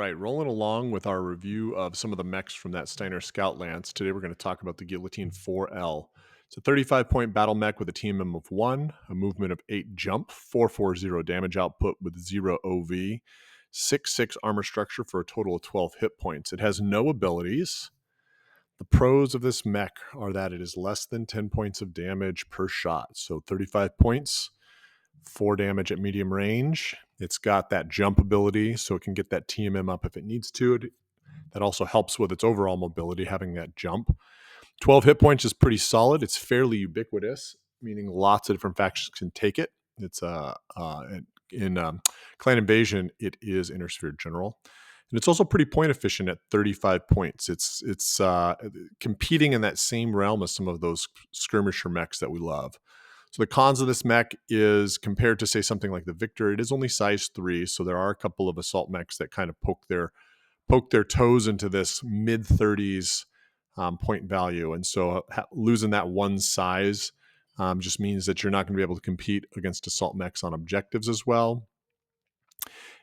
right, rolling along with our review of some of the mechs from that Steiner Scout Lance. Today we're going to talk about the Guillotine 4L. It's a 35-point battle mech with a TMM of 1, a movement of 8 jump, 440 damage output with 0 OV, 6/6 armor structure for a total of 12 hit points. It has no abilities. The pros of this mech are that it is less than 10 points of damage per shot. So 35 points, 4 damage at medium range. It's got that jump ability, so it can get that TMM up if it needs to. That also helps with its overall mobility, having that jump. 12 hit points is pretty solid. It's fairly ubiquitous, meaning lots of different factions can take it. It's in Clan Invasion, it is Intersphere General. And it's also pretty point efficient at 35 points. It's competing in that same realm as some of those skirmisher mechs that we love. So the cons of this mech is compared to, say, something like the Victor, it is only size 3. So there are a couple of assault mechs that kind of poke their toes into this mid 30s point value. And so losing that one size just means that you're not going to be able to compete against assault mechs on objectives as well.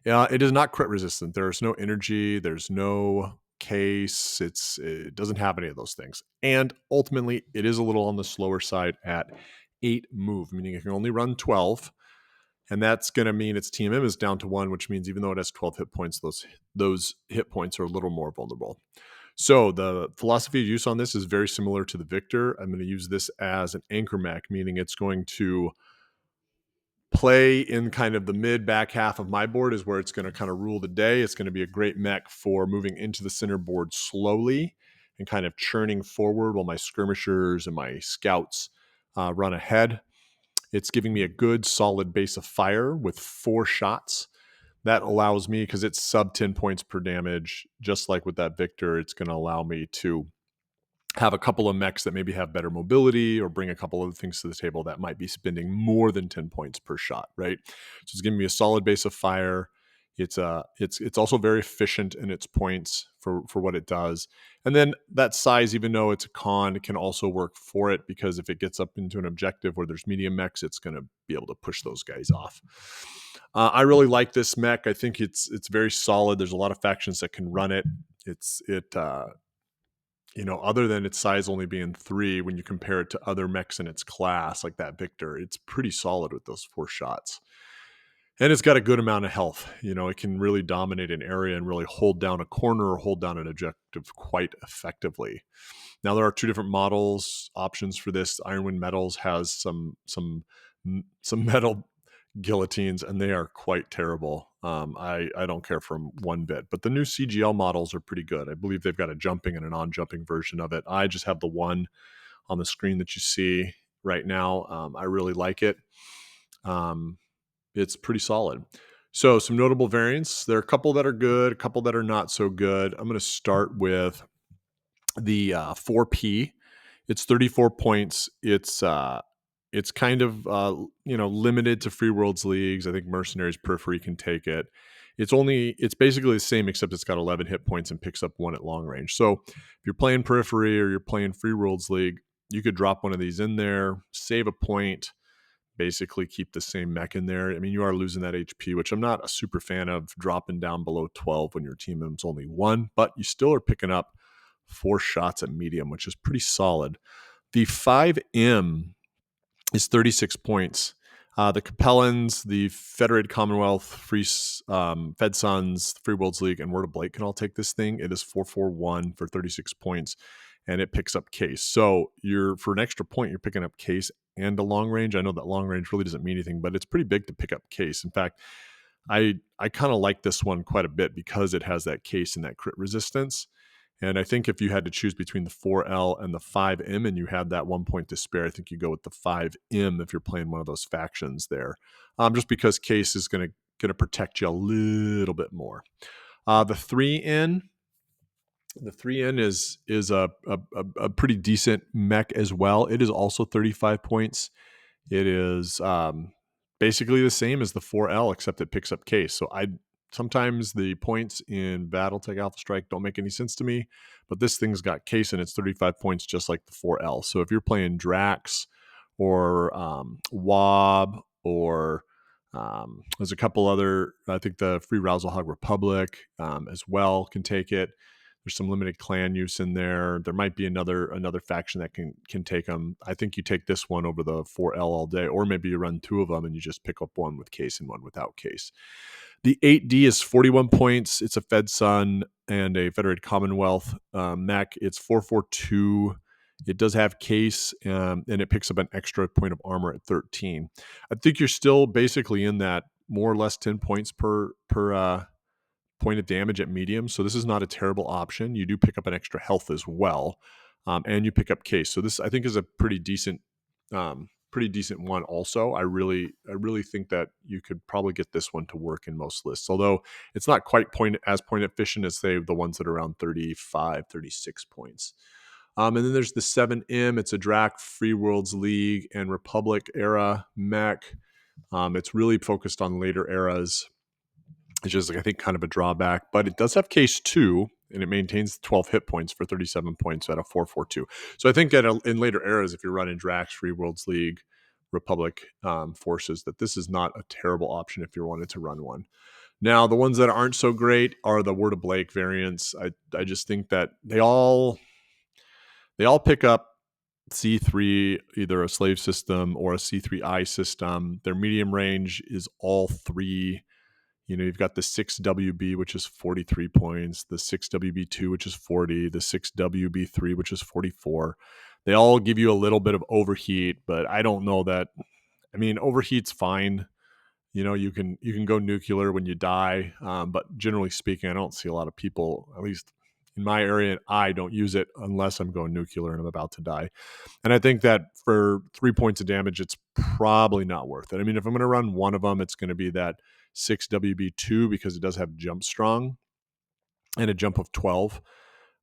It is not crit resistant. There's no energy. There's no case. It doesn't have any of those things. And ultimately, it is a little on the slower side at 8 move, meaning it can only run 12. And that's going to mean its TMM is down to 1, which means even though it has 12 hit points, those hit points are a little more vulnerable. So the philosophy of use on this is very similar to the Victor. I'm going to use this as an anchor mech, meaning it's going to play in kind of the mid back half of my board is where it's going to kind of rule the day. It's going to be a great mech for moving into the center board slowly and kind of churning forward while my skirmishers and my scouts run ahead. It's giving me a good solid base of fire with 4 shots. That allows me, because it's sub 10 points per damage, just like with that Victor, it's going to allow me to have a couple of mechs that maybe have better mobility or bring a couple of things to the table that might be spending more than 10 points per shot, right? So it's giving me a solid base of fire. It's also very efficient in its points for what it does. And then that size, even though it's a con, can also work for it, because if it gets up into an objective where there's medium mechs, it's going to be able to push those guys off. I really like this mech. I think it's very solid. There's a lot of factions that can run it. Other than its size only being 3, when you compare it to other mechs in its class, like that Victor, it's pretty solid with those 4 shots. And it's got a good amount of health. It can really dominate an area and really hold down a corner or hold down an objective quite effectively. Now, there are 2 different models options for this. Ironwind Metals has some metal guillotines, and they are quite terrible. I don't care for them one bit, but the new CGL models are pretty good. I believe they've got a jumping and a non-jumping version of it. I just have the one on the screen that you see right now. I really like it. It's pretty solid. So some notable variants. There are a couple that are good, a couple that are not so good. I'm going to start with the 4P. It's 34 points. It's kind of limited to Free Worlds leagues. I think Mercenaries Periphery can take it. It's basically the same, except it's got 11 hit points and picks up 1 at long range. So if you're playing Periphery or you're playing Free Worlds League, you could drop one of these in there, save a point, basically keep the same mech in there. I mean, you are losing that HP, which I'm not a super fan of, dropping down below 12 when your team is only 1, but you still are picking up 4 shots at medium, which is pretty solid. The 5M is 36 points. The Capellans, the Federated Commonwealth, Fed Sons, Free Worlds League, and Word of Blake can all take this thing. It is 441 for 36 points, and it picks up case. So for an extra point, you're picking up case and a long range. I know that long range really doesn't mean anything, but it's pretty big to pick up case. In fact, I kind of like this one quite a bit because it has that case and that crit resistance. And I think if you had to choose between the 4L and the 5M and you had that 1 point to spare, I think you go with the 5M if you're playing one of those factions there, just because case is going to protect you a little bit more. The 3N is a pretty decent mech as well. It is also 35 points. It is basically the same as the 4L, except it picks up case. So sometimes the points in Battletech Alpha Strike don't make any sense to me, but this thing's got case and it's 35 points just like the 4L. So if you're playing Drax or Wob or There's a couple other, I think the Free Rouselhog Republic as well can take it. There's some limited clan use in there. There might be another faction that can take them. I think you take this one over the 4L all day, or maybe you run two of them and you just pick up one with case and one without case. The 8D is 41 points. It's a Fed Sun and a Federated Commonwealth mech. It's 442. It does have case, and it picks up an extra point of armor at 13. I think you're still basically in that more or less 10 points per point of damage at medium. So this is not a terrible option. You do pick up an extra health as well, and you pick up case. So this, I think, is a pretty decent one. Also, I really think that you could probably get this one to work in most lists, although it's not quite point efficient as say the ones that are around 35, 36 points. And then there's the 7M. It's a Drac Free Worlds League and Republic era mech. It's really focused on later eras. It's just, I think, kind of a drawback, but it does have case 2, and it maintains 12 hit points for 37 points at a 442. So I think in later eras, if you're running Drax, Free Worlds League, Republic forces, that this is not a terrible option if you wanted to run one. Now, the ones that aren't so great are the Word of Blake variants. I just think that they all pick up C3, either a slave system or a C3I system. Their medium range is all 3. You've got the 6WB, which is 43 points, the 6WB2, which is 40, the 6WB3, which is 44. They all give you a little bit of overheat, but I don't know that. I mean, overheat's fine. You can go nuclear when you die, but generally speaking, I don't see a lot of people, at least in my area, I don't use it unless I'm going nuclear and I'm about to die. And I think that for 3 points of damage, it's probably not worth it. I mean, if I'm going to run one of them, it's going to be that 6WB2 because it does have jump strong and a jump of 12,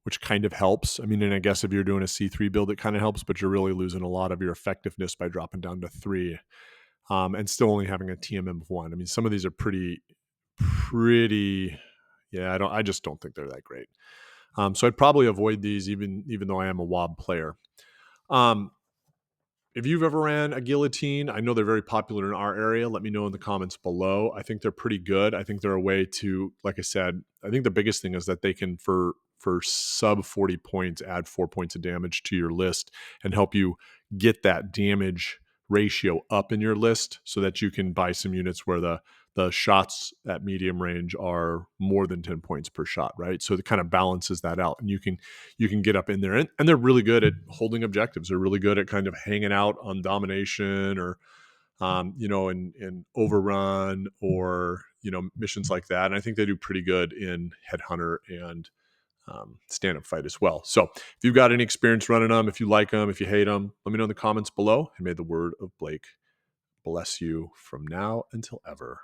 which kind of helps. I mean, and I guess if you're doing a C3 build, it kind of helps, but you're really losing a lot of your effectiveness by dropping down to 3 and still only having a TMM of 1. I mean, some of these are pretty, yeah, I just don't think they're that great. So I'd probably avoid these even though I am a WoB player. If you've ever ran a Guillotine, I know they're very popular in our area. Let me know in the comments below. I think they're pretty good. I think they're a way to, like I said, I think the biggest thing is that they can, for sub 40 points, add 4 points of damage to your list and help you get that damage ratio up in your list so that you can buy some units where the shots at medium range are more than 10 points per shot, right? So it kind of balances that out, and you can get up in there, and they're really good at holding objectives. They're really good at kind of hanging out on domination or in overrun or missions like that. And I think they do pretty good in Headhunter and stand-up fight as well. So if you've got any experience running them, if you like them, if you hate them, let me know in the comments below, and may the word of Blake bless you from now until ever.